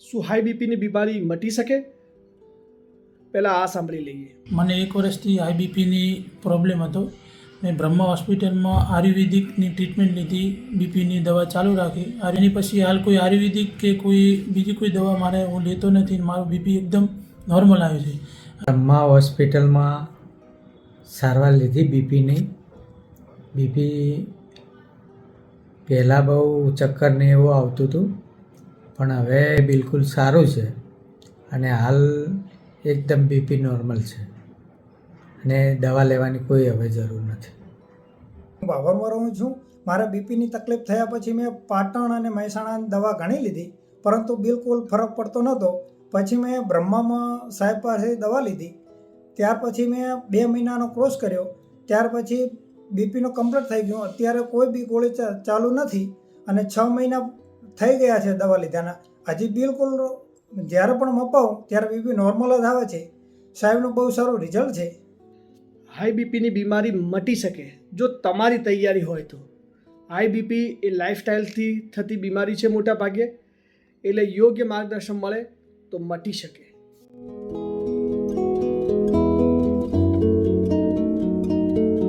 શું હાઈ બીપીની બીમારી મટી શકે? પહેલાં આ સાંભળી લઈએ. મને 1 વર્ષથી હાઈ બીપીની પ્રોબ્લેમ હતો. મેં બ્રહ્મા હોસ્પિટલમાં આયુર્વેદિકની ટ્રીટમેન્ટ લીધી, બીપીની દવા ચાલુ રાખી. એની પછી હાલ કોઈ આયુર્વેદિક કે કોઈ બીજી કોઈ દવા હું લેતો નથી. મારું બીપી એકદમ નોર્મલ આવે છે. બ્રહ્મા હોસ્પિટલમાં સારવાર લીધી બીપીની. બીપી પહેલાં બહુ ચક્કર ને એવું આવતું હતું, પણ હવે બિલકુલ સારું છે અને હાલ એકદમ બીપી નોર્મલ છે અને દવા લેવાની કોઈ હવે જરૂર નથી. હું ભાવરમાં રહું છું. મારે બીપીની તકલીફ થયા પછી મેં પાટણ અને મહેસાણાની દવા ઘણી લીધી, પરંતુ બિલકુલ ફરક પડતો નહોતો. પછી મેં બ્રહ્મામાં સાહેબ પાસે દવા લીધી. ત્યાર પછી મેં 2 મહિનાનો કોર્સ કર્યો. ત્યાર પછી બીપીનો કમ્પ્લીટ થઈ ગયો. અત્યારે કોઈ બી ગોળી ચાલુ નથી અને 6 મહિના થઈ ગયા છે દવા લીધાના. હજી બિલકુલ જ્યારે પણ મપાવું ત્યારે બીપી નોર્મલ જ આવે છે. સાહેબનું બહુ સારું રિઝલ્ટ છે. હાઈ બીપીની બીમારી મટી શકે જો તમારી તૈયારી હોય તો. હાઈ બીપી એ લાઈફસ્ટાઈલથી થતી બીમારી છે મોટા ભાગે, એટલે યોગ્ય માર્ગદર્શન મળે તો મટી શકે.